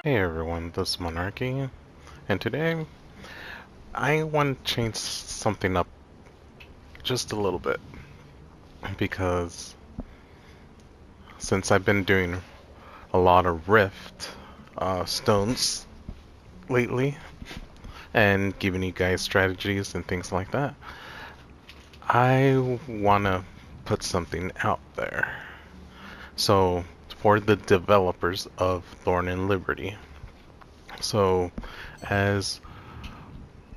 Hey everyone, this is Monarchy, and today I want to change something up just a little bit because since I've been doing a lot of Rift stones lately and giving you guys strategies and things like that, I want to put something out there. So, for the developers of Thorn and Liberty. So, as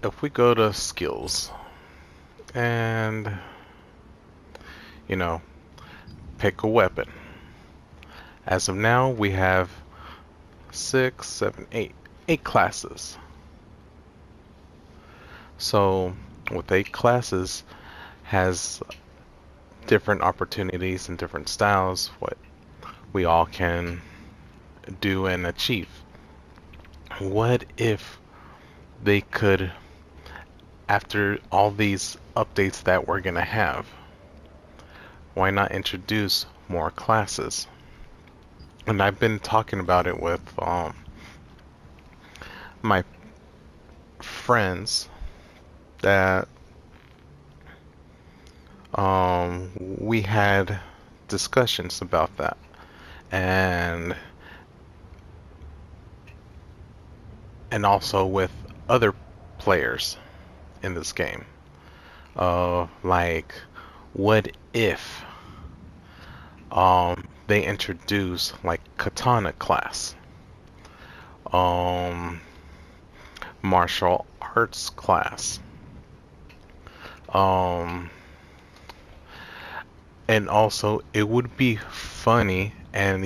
if we go to skills and you know, pick a weapon. As of now, we have six, seven, eight classes. So, with 8 classes, has different opportunities and different styles, what we all can do and achieve. What if they could, after all these updates that we're gonna have, why not introduce more classes? And I've been talking about it with my friends that we had discussions about that, and also with other players in this game. Like, what if they introduce like katana class, um, martial arts class, um, and also it would be funny and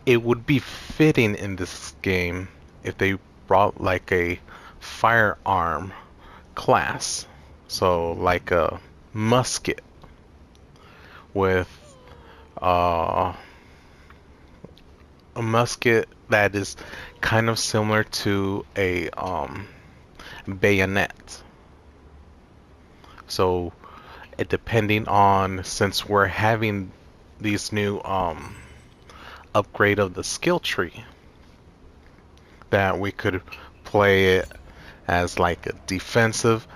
it would be fitting in this game if they brought like a firearm class. So like a musket with uh, a musket that is kind of similar to a bayonet. So it depending on, since we're having these new upgrade of the skill tree, that we could play it as like a defensive,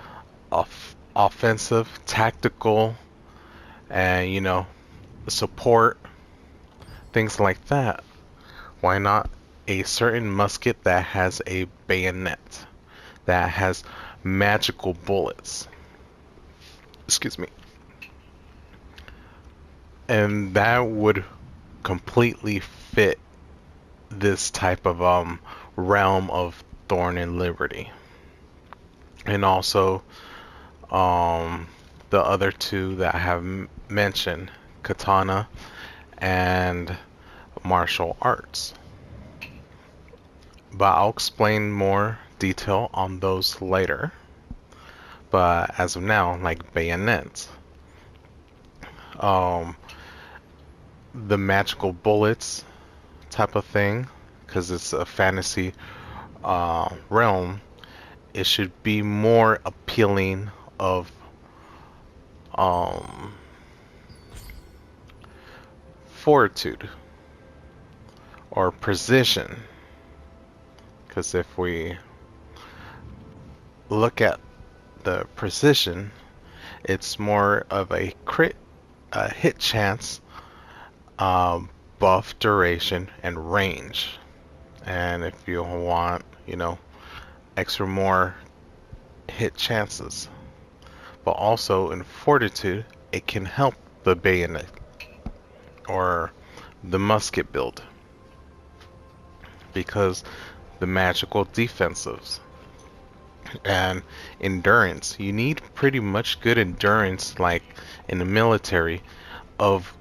offensive, tactical, and support, things like that. Why not a certain musket that has a bayonet, that has magical bullets? Excuse me. And that would completely fit this type of realm of Thorn and Liberty. And also um the other two that I have mentioned, katana and martial arts. But I'll explain more detail on those later. But as of now, like bayonets, um, the magical bullets type of thing, because it's a fantasy realm, it should be more appealing of um, fortitude or precision. Because if we look at the precision, it's more of a crit hit chance, buff duration, and range. And if you want, extra more hit chances. But also in fortitude, it can help the bayonet or the musket build because the magical defensives and endurance. You need pretty much good endurance, like in the military, of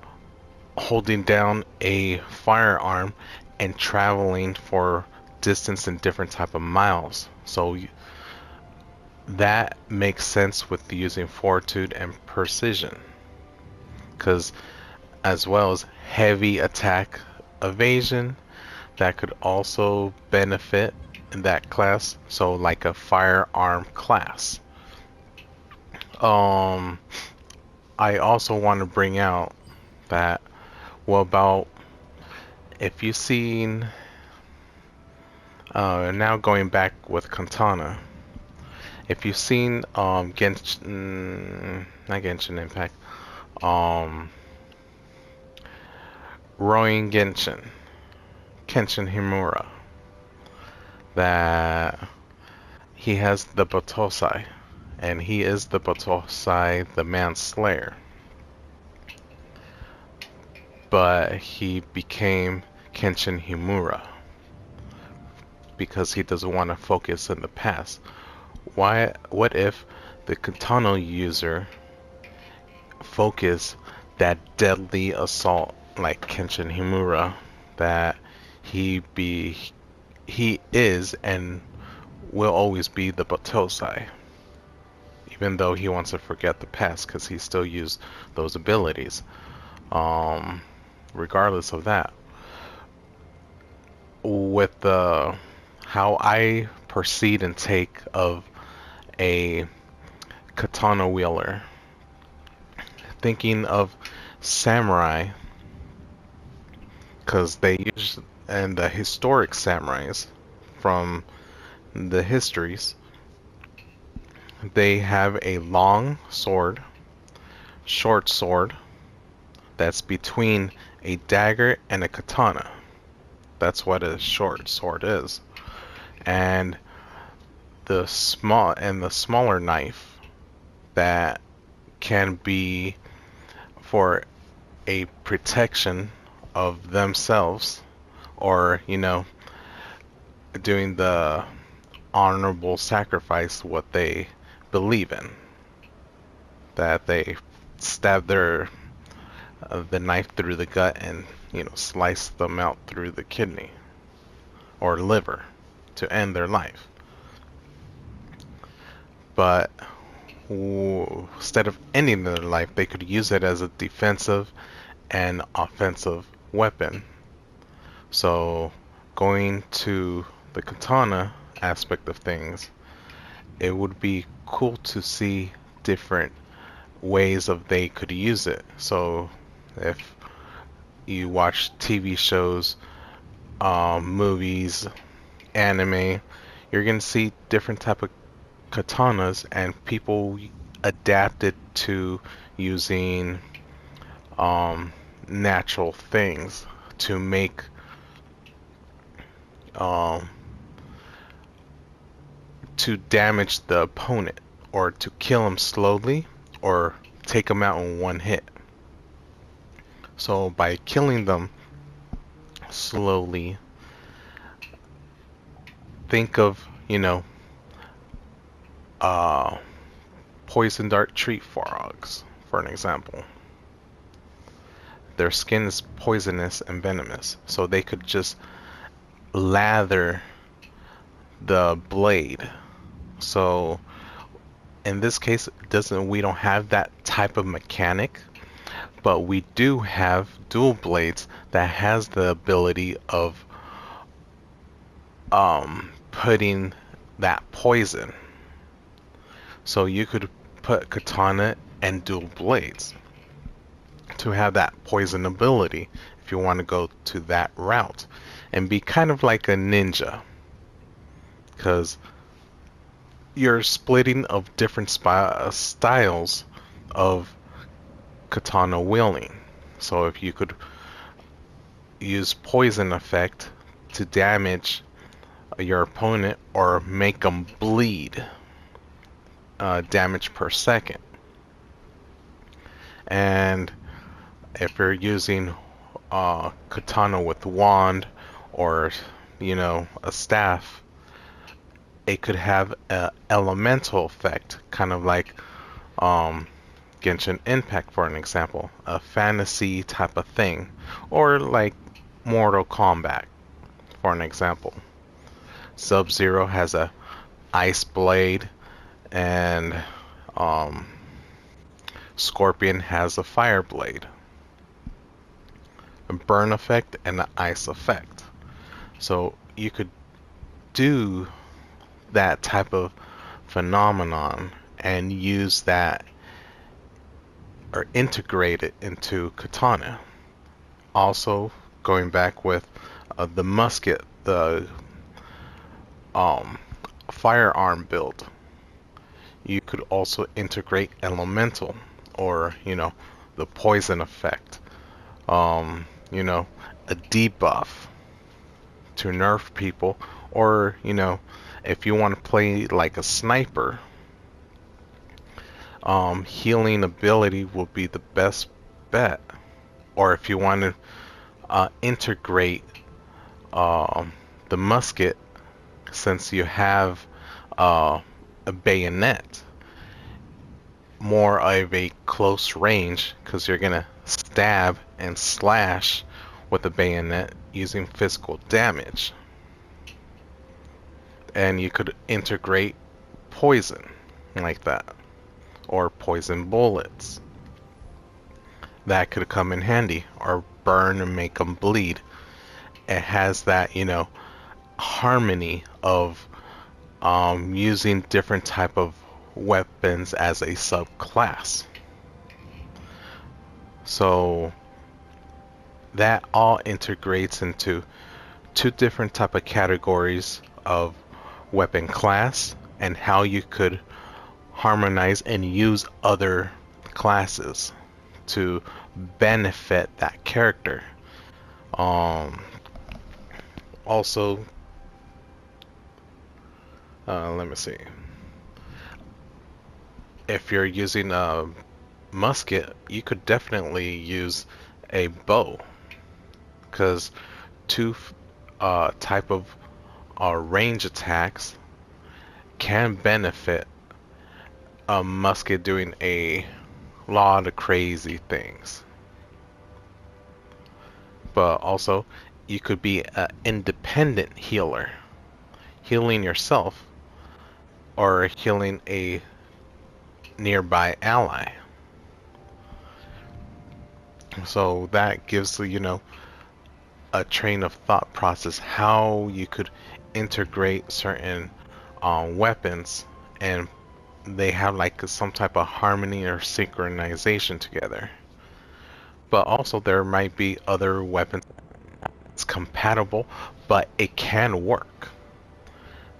holding down a firearm and traveling for distance and different type of miles. So that makes sense with using fortitude and precision, because as well as heavy attack evasion, that could also benefit in that class. So like a firearm class. Um, I also want to bring out that, what about if you've seen Now going back with katana. If you've seen not Genshin Impact, um, Roin Genshin, Kenshin Himura, that he has the Batosai, and he is the Batosai, the Manslayer. But he became Kenshin Himura because he doesn't want to focus in the past. What if the katana user focus that deadly assault like Kenshin Himura, that he is and will always be the Batosai, even though he wants to forget the past because he still used those abilities. Regardless of that, with the how I proceed and take of a katana wielder, thinking of samurai, because they use, and the historic samurais from the histories, they have a long sword, short sword, that's between a dagger and a katana. That's what a short sword is. And the smaller knife that can be for a protection of themselves, or doing the honorable sacrifice, what they believe in, that they stab the knife through the gut and slice them out through the kidney or liver to end their life. But instead of ending their life, they could use it as a defensive and offensive weapon. So going to the katana aspect of things, it would be cool to see different ways of they could use it. So if you watch TV shows, movies, anime, you're gonna see different type of katanas, and people adapted to using natural things to make to damage the opponent, or to kill him slowly, or take him out in one hit. So by killing them slowly, think of poison dart tree frogs, for an example. Their skin is poisonous and venomous, so they could just lather the blade. So in this case, we don't have that type of mechanic, but we do have dual blades that has the ability of putting that poison. So you could put katana and dual blades to have that poison ability if you want to go to that route and be kind of like a ninja, because you're splitting of different styles of katana wielding. So if you could use poison effect to damage your opponent or make them bleed, damage per second. And if you're using katana with wand, or a staff, it could have an elemental effect, kind of like Genshin Impact, for an example, a fantasy type of thing, or like Mortal Kombat, for an example. Sub-Zero has a ice blade, and Scorpion has a fire blade, a burn effect and an ice effect. So you could do that type of phenomenon and use that, or integrate it into katana. Also, going back with the musket, the um, firearm build. You could also integrate elemental, or the poison effect. You know, a debuff to nerf people, or if you want to play like a sniper, healing ability will be the best bet. Or if you want to integrate the musket, since you have a bayonet, more of a close range, because you're gonna stab and slash with a bayonet using physical damage. And you could integrate poison like that, or poison bullets. That could come in handy, or burn and make them bleed. It has that, harmony of using different type of weapons as a subclass. So that all integrates into two different type of categories of weapon class, and how you could harmonize and use other classes to benefit that character. Also, let me see. If you're using a musket, you could definitely use a bow, because two type of range attacks can benefit a musket doing a lot of crazy things. But also, you could be an independent healer, healing yourself or healing a nearby ally. So that gives a train of thought process how you could integrate certain weapons, and they have like some type of harmony or synchronization together. But also there might be other weapons that's compatible, but it can work.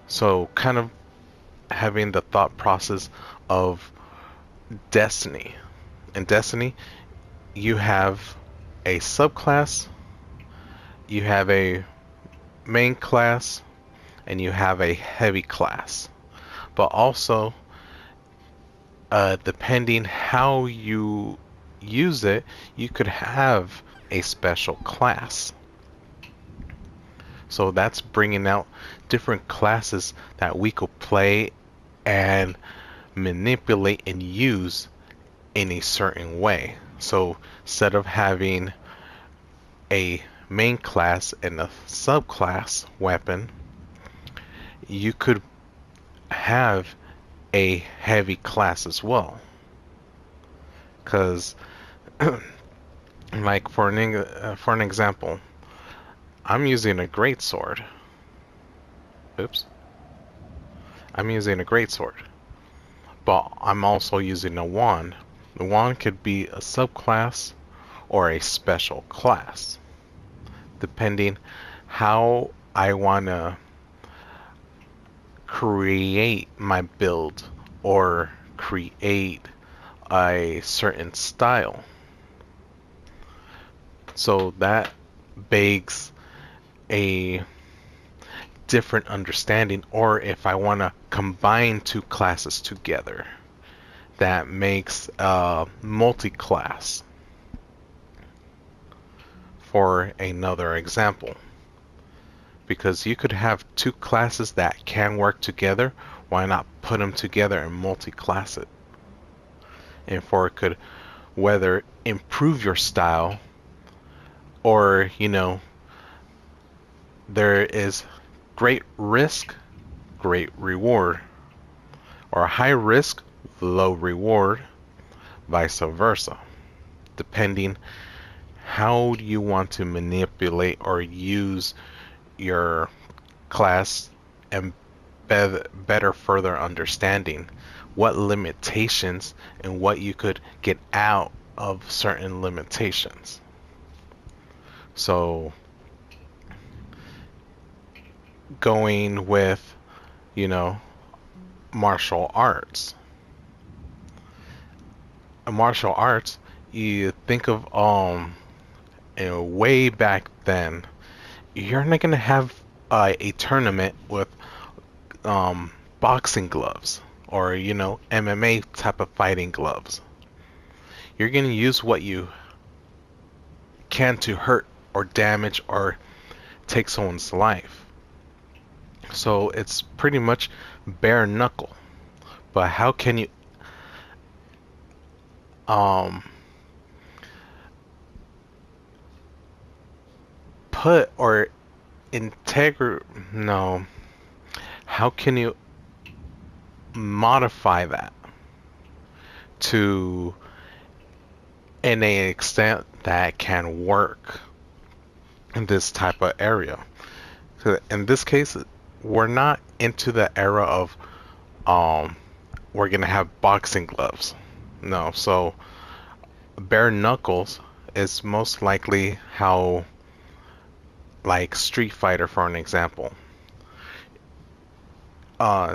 So kind of having the thought process of Destiny. In Destiny, you have a subclass, you have a main class, and you have a heavy class. But also, depending how you use it, you could have a special class. So that's bringing out different classes that we could play and manipulate and use in a certain way. So instead of having a main class and a subclass weapon, you could have a heavy class as well. Because like for an example, I'm using a greatsword. Oops. I'm using a greatsword, but I'm also using a wand. The wand could be a subclass or a special class, depending how I want to create my build or create a certain style. So that begs a different understanding, or if I want to combine two classes together, that makes a multi-class. For another example, because you could have two classes that can work together, why not put them together and multi-class it? And for it could whether improve your style, or there is great risk, great reward, or high risk, low reward, vice versa, depending how do you want to manipulate or use your class, and better further understanding what limitations and what you could get out of certain limitations. So going with you know, martial arts. Martial arts, you think of way back then, you're not gonna have a tournament with boxing gloves or MMA type of fighting gloves. You're gonna use what you can to hurt or damage or take someone's life. So it's pretty much bare knuckle. But how can you um put or integrate no how can you modify that to an extent that can work in this type of area? So in this case, we're not into the era of we're gonna have boxing gloves. No, so bare knuckles is most likely how, like Street Fighter for an example,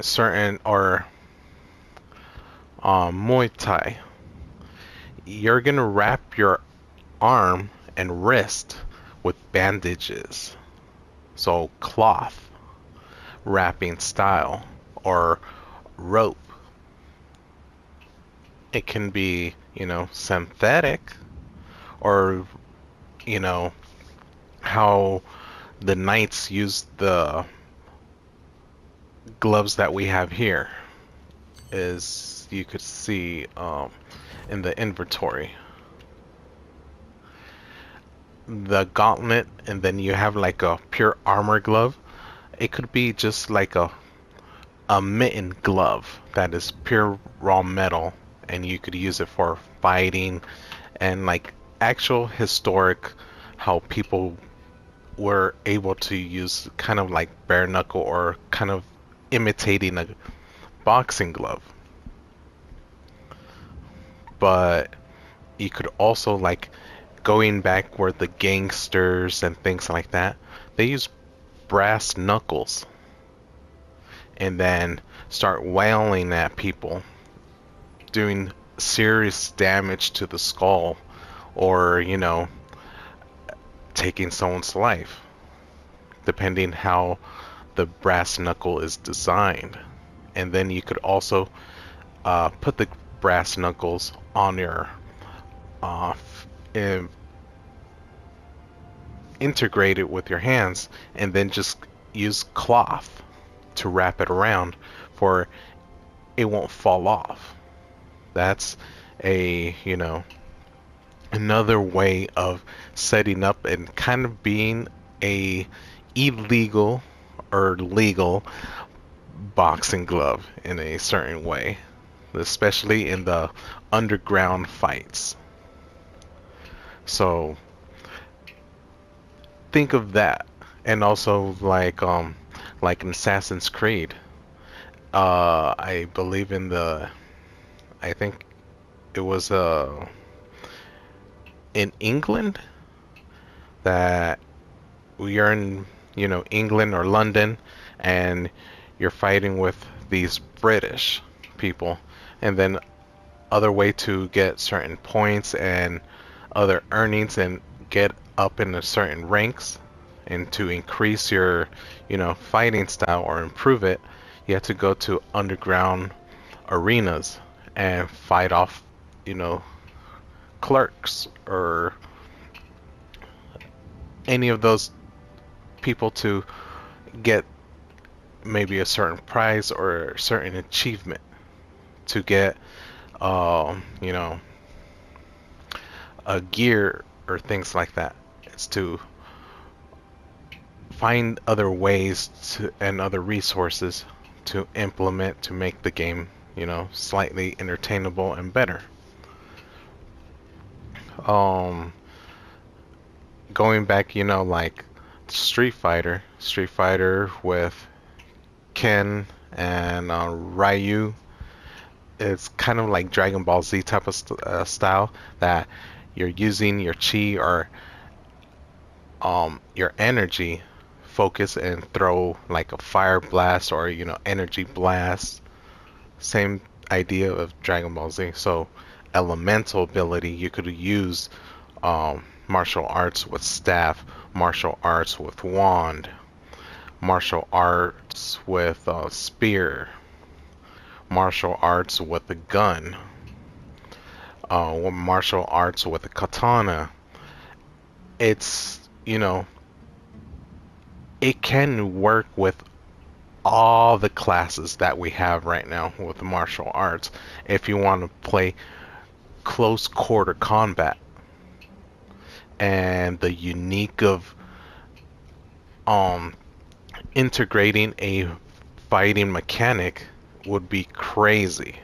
certain or Muay Thai, you're gonna wrap your arm and wrist with bandages, so cloth wrapping style or rope. It can be, synthetic, or, you know, how the knights use the gloves that we have here, is you could see in the inventory. The gauntlet, and then you have like a pure armor glove. It could be just like a mitten glove that is pure raw metal, and you could use it for fighting and like actual historic, how people were able to use kind of like bare knuckle or kind of imitating a boxing glove. But you could also, like, going back where the gangsters and things like that, they use brass knuckles and then start wailing at people, doing serious damage to the skull, or taking someone's life, depending how the brass knuckle is designed. And then you could also put the brass knuckles on your integrate it with your hands, and then just use cloth to wrap it around for it won't fall off. That's a another way of setting up and kind of being a illegal or legal boxing glove in a certain way, especially in the underground fights. So think of that. And also like in Assassin's Creed, I believe I think it was in England, that we are in England or London, and you're fighting with these British people, and then other way to get certain points and other earnings and get up in a certain ranks, and to increase your fighting style or improve it, you have to go to underground arenas and fight off clerks or any of those people to get maybe a certain prize or a certain achievement, to get a gear or things like that. It's to find other ways and other resources to implement to make the game slightly entertainable and better. Going back, like Street Fighter with Ken and Ryu, it's kind of like Dragon Ball Z type of style, that you're using your chi or your energy focus and throw like a fire blast or energy blast. Same idea of Dragon Ball Z. So elemental ability, you could use martial arts with staff, martial arts with wand, martial arts with spear, martial arts with a gun, martial arts with a katana. It's, it can work with all the classes that we have right now with martial arts if you want to play close quarter combat. And the unique of integrating a fighting mechanic would be crazy,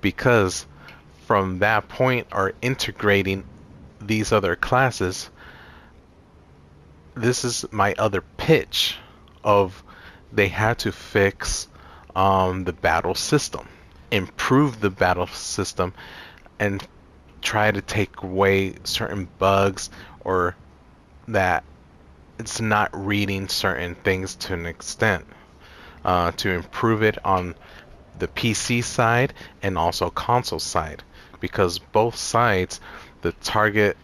because from that point or integrating these other classes, this is my other pitch of they had to fix the battle system, improve the battle system, and try to take away certain bugs or that it's not reading certain things to an extent, to improve it on the PC side and also console side, because both sides, the target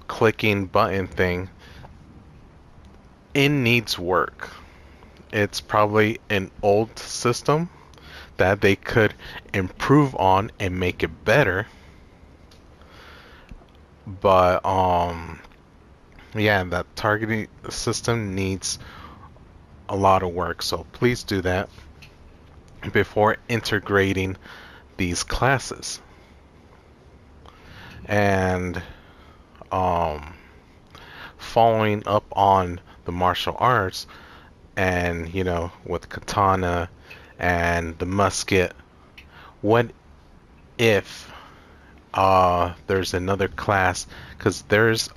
clicking button thing, it needs work. It's probably an old system that they could improve on and make it better. But yeah, that targeting system needs a lot of work. So please do that before integrating these classes. And following up on the martial arts, and with katana and the musket, what if there's another class? Because there's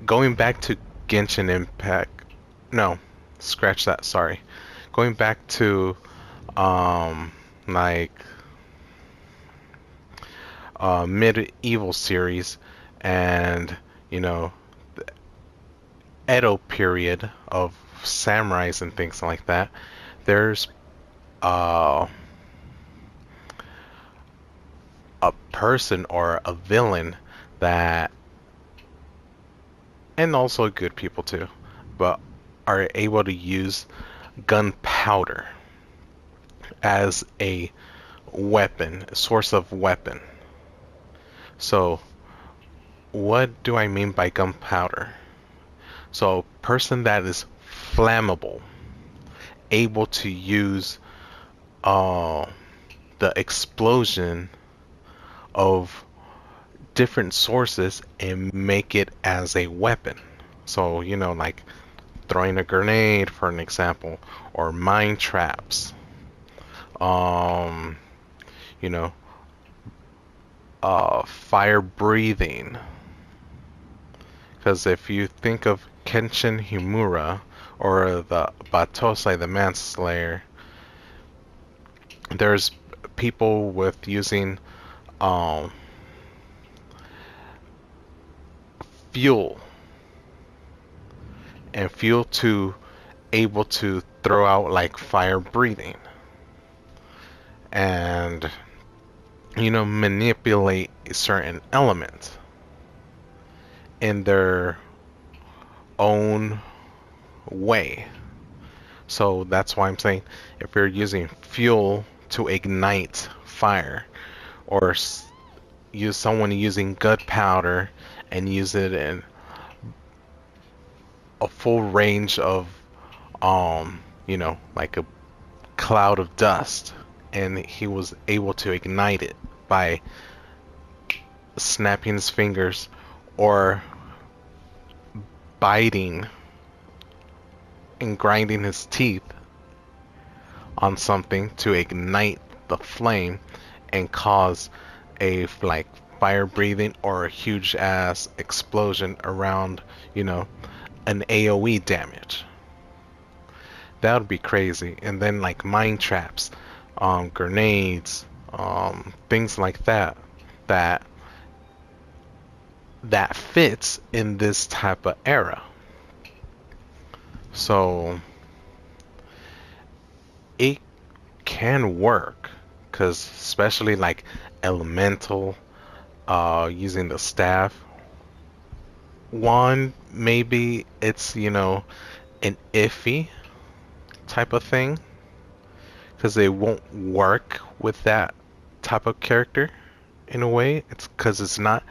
going back to Genshin Impact, no, scratch that, sorry, going back to like medieval series, and the Edo period of samurais and things like that. There's a person or a villain that, and also good people too, but are able to use gunpowder as a weapon, a source of weapon. So what do I mean by gunpowder? So a person that is flammable, able to use the explosion of different sources and make it as a weapon. So, like throwing a grenade, for an example, or mine traps. Fire breathing. Because if you think of Kenshin Himura or the Batosai, the Manslayer, there's people with using fuel to able to throw out like fire breathing, and manipulate a certain element in their own way. So that's why I'm saying, if you're using fuel to ignite fire, or use someone using gunpowder and use it in a full range of like a cloud of dust, and he was able to ignite it by snapping his fingers or biting and grinding his teeth on something to ignite the flame and cause a like fire breathing or a huge ass explosion around an AoE damage. That would be crazy. And then like mine traps, grenades, things like that that fits in this type of era. So it can work, because especially like elemental, using the staff. One, maybe it's, an iffy type of thing, because they won't work with that type of character in a way. It's because it's not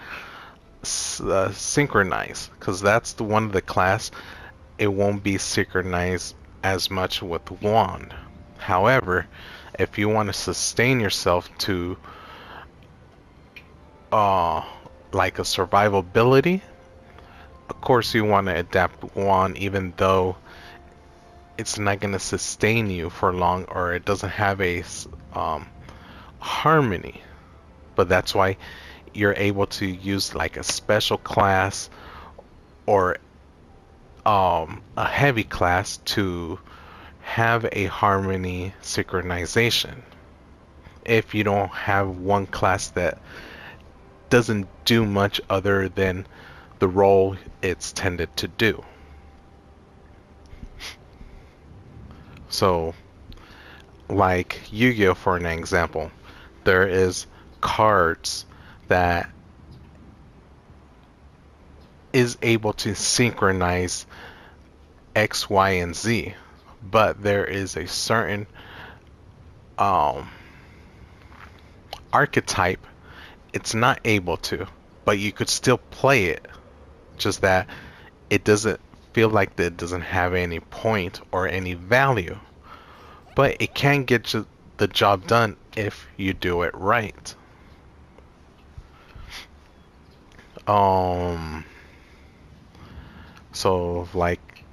synchronized, because that's the one of the class. It won't be synchronized as much with wand. However, if you want to sustain yourself to uh like a survivability, of course you want to adapt wand, even though it's not going to sustain you for long, or it doesn't have a harmony. But that's why you're able to use like a special class or a heavy class to have a harmony synchronization. If you don't have one class that doesn't do much other than the role it's tended to do. So, like Yu-Gi-Oh, for an example, there is cards that is able to synchronize X, Y, and Z, but there is a certain archetype it's not able to, but you could still play it, just that it doesn't feel like it doesn't have any point or any value, but it can get you the job done if you do it right. So like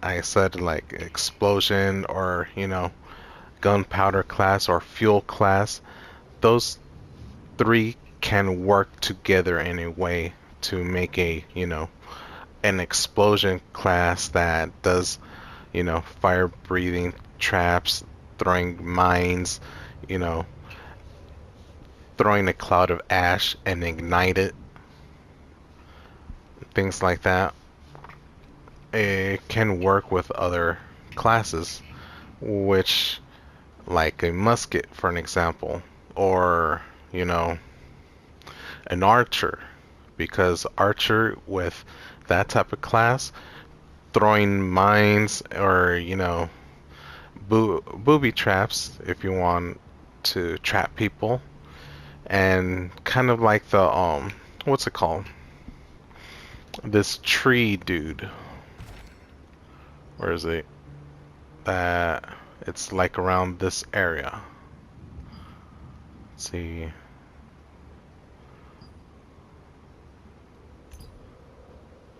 I said, like explosion, or gunpowder class or fuel class, those three can work together in a way to make a an explosion class that does fire breathing traps, throwing mines, you know throwing a cloud of ash and ignite it, things like that. It can work with other classes, which, like a musket for an example, or an archer, because archer with that type of class, throwing mines, or booby traps if you want to trap people, and kind of like the what's it called, this tree dude, where is it, that it's like around this area. Let's see.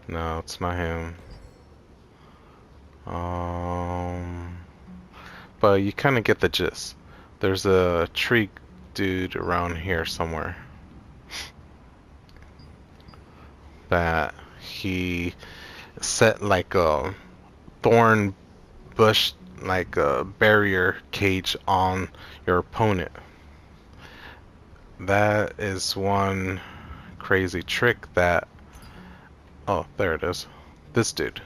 No, it's not him. But you kind of get the gist. There's a tree dude around here somewhere that he set like a thorn bush, like a barrier cage on your opponent. That is one crazy trick that, oh, there it is. This dude.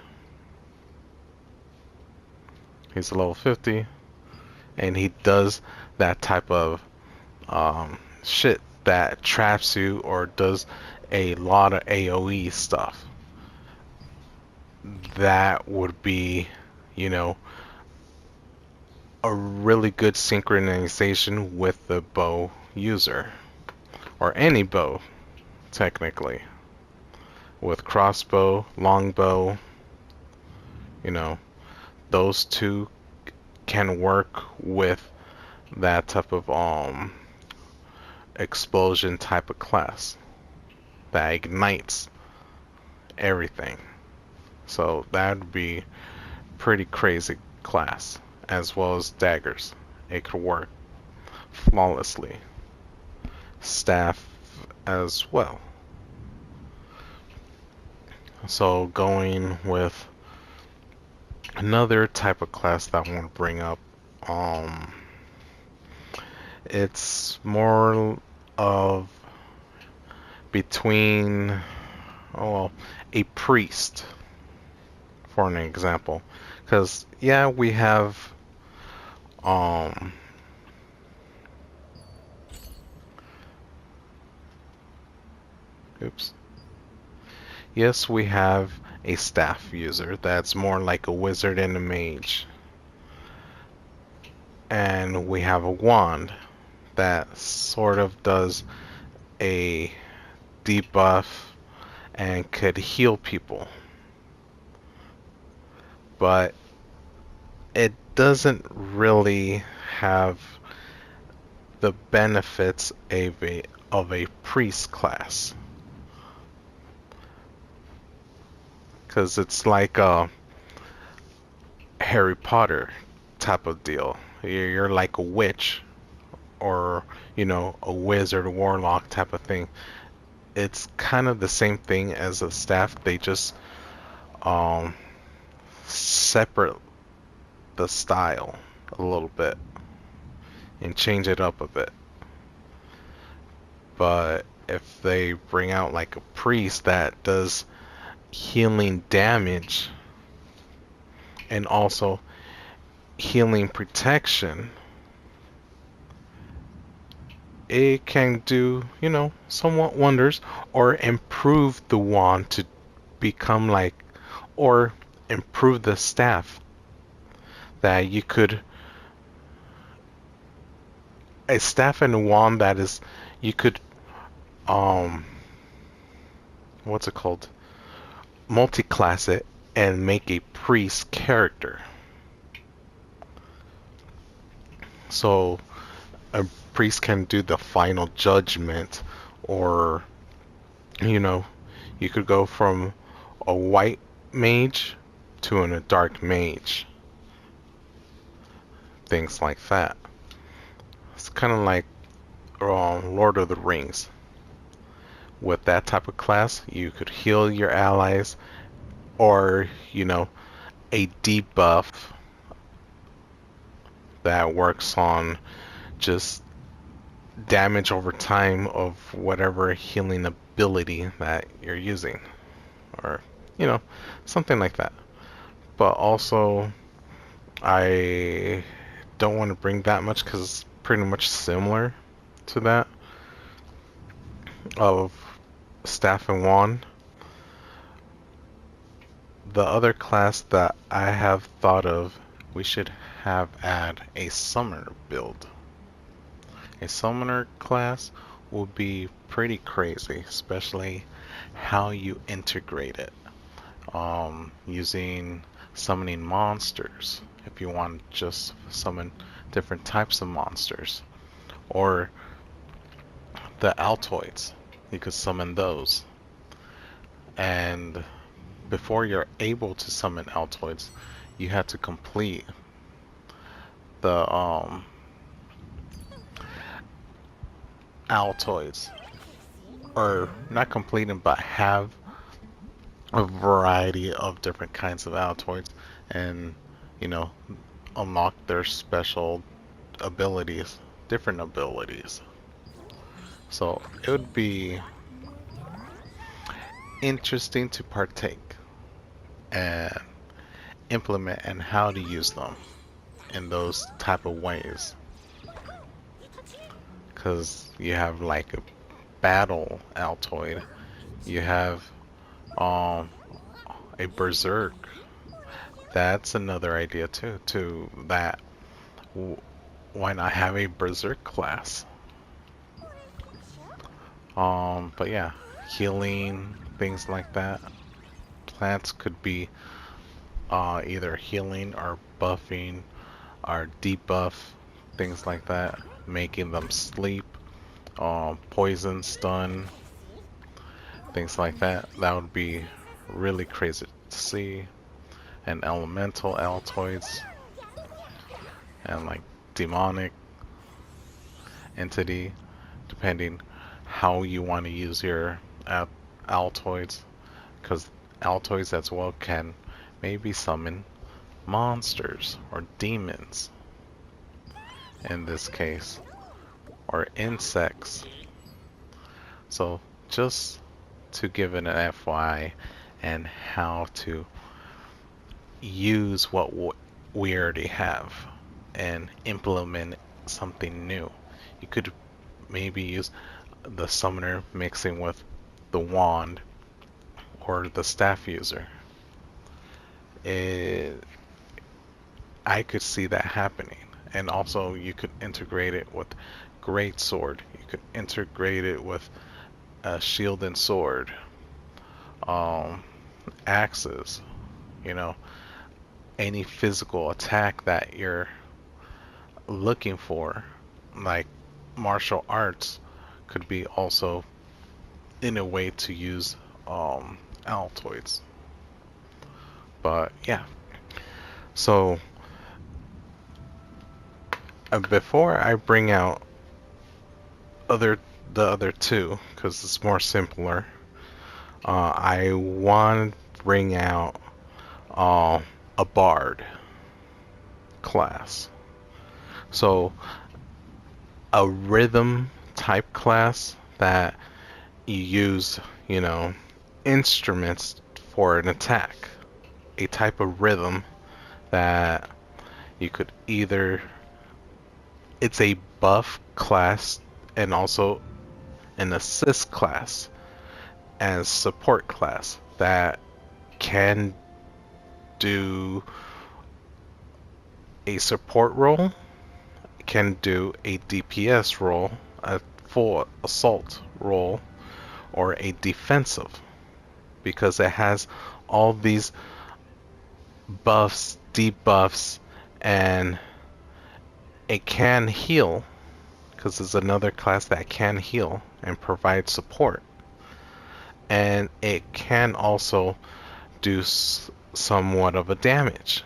He's a level 50, and he does that type of shit that traps you or does a lot of AoE stuff. That would be, a really good synchronization with the bow user, or any bow, technically. With crossbow, longbow, those two can work with that type of explosion type of class that ignites everything. So that would be pretty crazy class, as well as daggers. It could work flawlessly. Staff as well. So going with another type of class that I want to bring up, it's more of between, oh, well, a priest, for an example. Because, yeah, we have, um, oops. Yes, we have a staff user that's more like a wizard and a mage. And we have a wand that sort of does a debuff and could heal people. But it doesn't really have the benefits of a priest class. Because it's like a Harry Potter type of deal. You're like a witch or, you know, a wizard, warlock type of thing. It's kind of the same thing as a staff. They just separate the style a little bit and change it up a bit. But if they bring out like a priest that does healing damage and also healing protection, it can do, you know, somewhat wonders, or improve the wand to become like, or improve the staff that you could, a staff and a wand that is, you could, what's it called? Multi-class it and make a priest character. So a priest can do the final judgment, or, you know, you could go from a white mage to a dark mage. Things like that. It's kind of like Lord of the Rings. With that type of class, you could heal your allies, or, you know, a debuff that works on just damage over time of whatever healing ability that you're using, or, you know, something like that. But also, I don't want to bring that much because it's pretty much similar to that of staff and wand. The other class that I have thought of, we should have add a summoner build. A summoner class will be pretty crazy, especially how you integrate it. Using summoning monsters, if you want to just summon different types of monsters, or the Altoids, you could summon those. And before you're able to summon Altoids, you have to complete the Altoids, or not complete them, but have a variety of different kinds of Altoids, and, you know, unlock their special abilities, different abilities. So it would be interesting to partake and implement and how to use them in those type of ways. Because you have like a battle Altoid, you have a berserk. That's another idea too. To that, why not have a berserk class? But yeah, healing, things like that. Plants could be either healing or buffing or debuff, things like that, making them sleep, poison, stun, things like that. That would be really crazy to see. And elemental Altoids, and like demonic entity, depending how you want to use your Altoids, because Altoids as well can maybe summon monsters or demons in this case, or insects. So just to give it an FYI and how to use what we already have and implement something new. You could maybe use the summoner mixing with the wand or the staff user. I could see that happening. And also you could integrate it with great sword. You could integrate it with a shield and sword, axes, you know, any physical attack that you're looking for, like martial arts, could be also in a way to use Altoids. But yeah, so before I bring out the other two, because it's more simpler, I want to bring out a bard class. So a rhythm type class that you use, you know, instruments for an attack. A type of rhythm that you could either, it's a buff class and also an assist class and support class that can do a support role, can do a DPS role, a full assault role, or a defensive, because it has all these buffs, debuffs, and it can heal, because it's another class that can heal and provide support. And it can also do somewhat of a damage.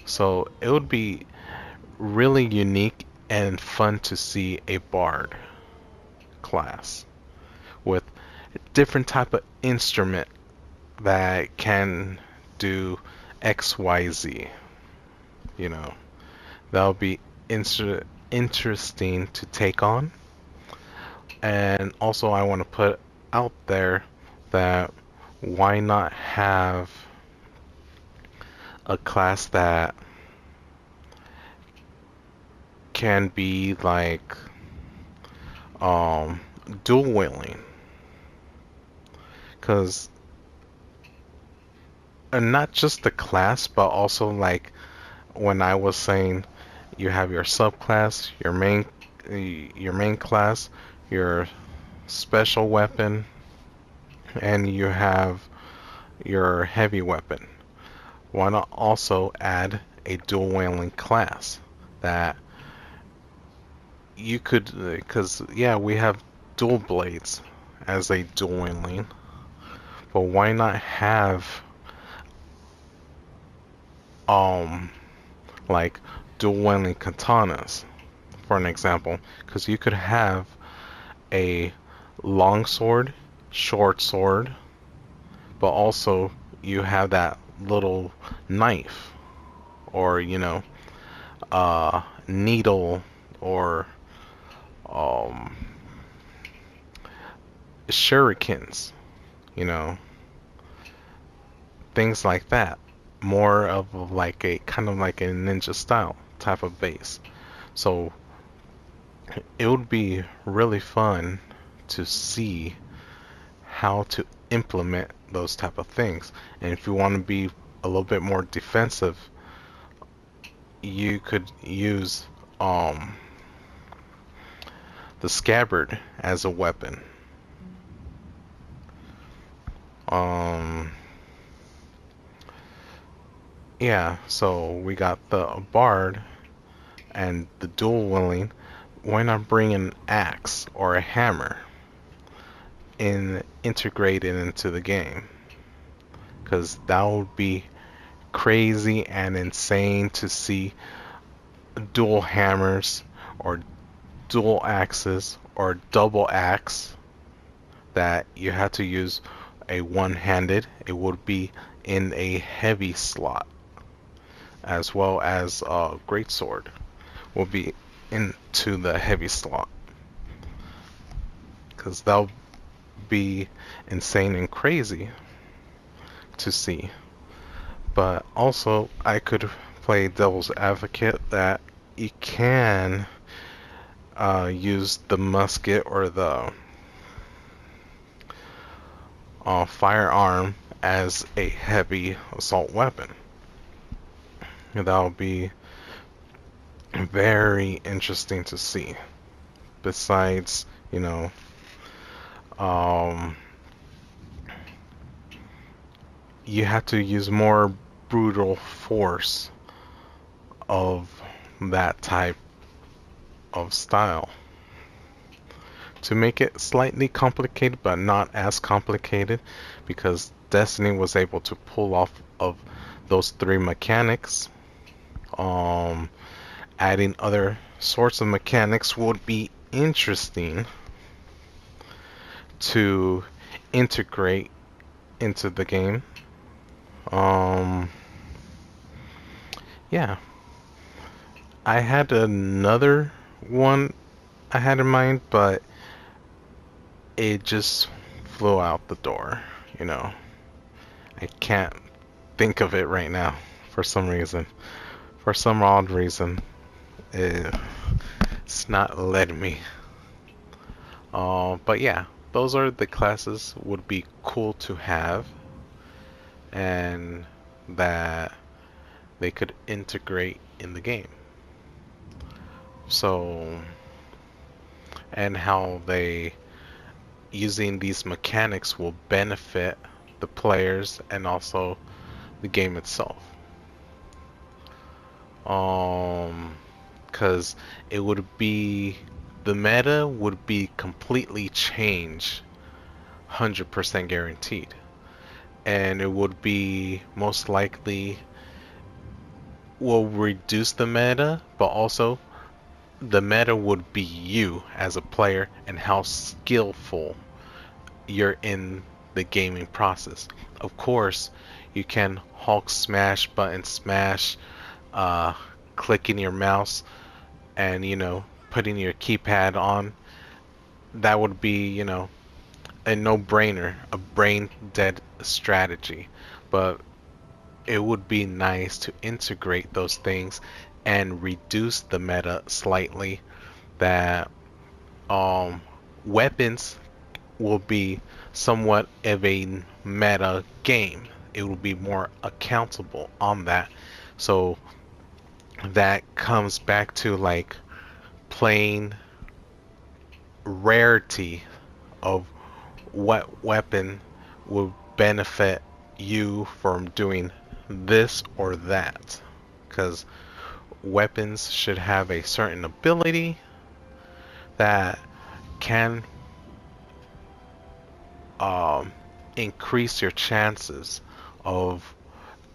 So it would be really unique and fun to see a bard class with different type of instrument that can do XYZ. You know, that would be interesting to take on. And also I want to put out there that why not have a class that can be like dual wielding, because not just the class but also, like when I was saying, you have your subclass, your main class, your special weapon, and you have your heavy weapon. Why not also add a dual wielding class that you could, because yeah, we have dual blades as a dual wielding, but why not have like dual wielding katanas, for an example, because you could have a long sword, short sword, but also you have that little knife, or you know, needle, or shurikens, you know, things like that. More of like a kind of like a ninja style type of base. So it would be really fun to see how to implement those type of things. And if you want to be a little bit more defensive, you could use the scabbard as a weapon. Yeah, so we got the bard and the dual wielding. Why not bring an axe or a hammer and integrate it into the game? Because that would be crazy and insane to see dual hammers or dual axes or double axe that you had to use a one-handed. It would be in a heavy slot, as well as a greatsword will be into the heavy slot. because that'll be insane and crazy to see. But also, I could play devil's advocate that you can use the musket or the firearm as a heavy assault weapon. That'll be very interesting to see. Besides, um, you have to use more brutal force of that type of style to make it slightly complicated, but not as complicated, because Destiny was able to pull off of those three mechanics. Adding other sorts of mechanics would be interesting to integrate into the game. Yeah. I had another one I had in mind, but it just flew out the door, I can't think of it right now for some reason. For some odd reason, it's not letting me. But yeah, those are the classes would be cool to have, and that they could integrate in the game. So, and how they using these mechanics will benefit the players and also the game itself. Because it would be, the meta would be completely changed, 100% guaranteed. And it would be most likely will reduce the meta, but also the meta would be you as a player and how skillful you're in the gaming process. Of course, you can Hulk smash, button smash, clicking your mouse and putting your keypad on. That would be a no-brainer, a brain dead strategy. But it would be nice to integrate those things and reduce the meta slightly, that weapons will be somewhat of a meta game. It will be more accountable on that. So that comes back to like playing rarity of what weapon will benefit you from doing this or that, because weapons should have a certain ability that can increase your chances of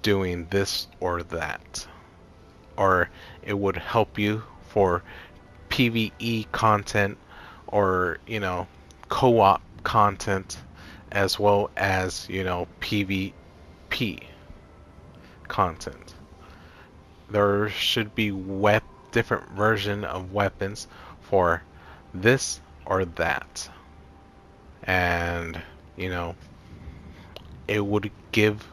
doing this or that, or it would help you for PvE content or co-op content, as well as PvP content. There should be different version of weapons for this or that, and it would give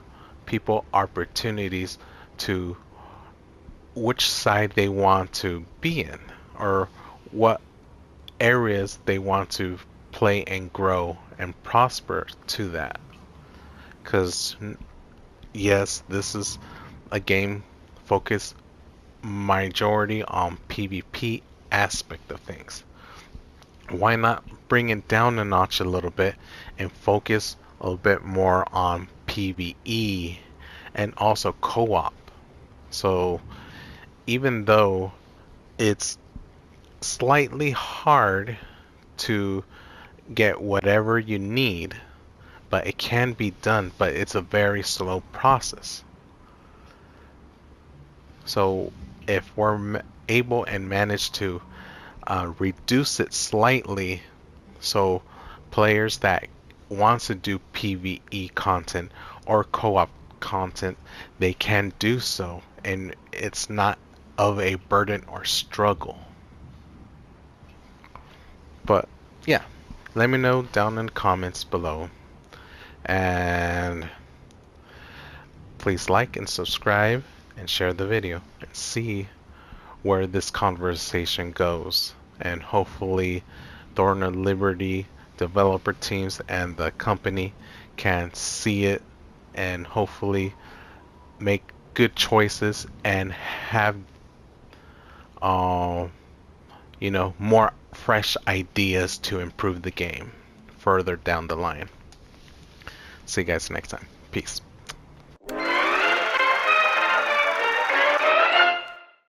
people opportunities to which side they want to be in, or what areas they want to play and grow and prosper to that. Because yes, this is a game focused majority on PvP aspect of things. Why not bring it down a notch a little bit and focus a little bit more on PvE and also co-op? So even though it's slightly hard to get whatever you need, but it can be done, but it's a very slow process. So if we're able and manage to reduce it slightly, so players that want to do PvE content or co-op content, they can do so, and it's not of a burden or struggle. But yeah, let me know down in the comments below. And please like and subscribe and share the video and see where this conversation goes. And hopefully Thorn of Liberty developer teams and the company can see it and hopefully make good choices and have more fresh ideas to improve the game further down the line. See you guys next time. Peace.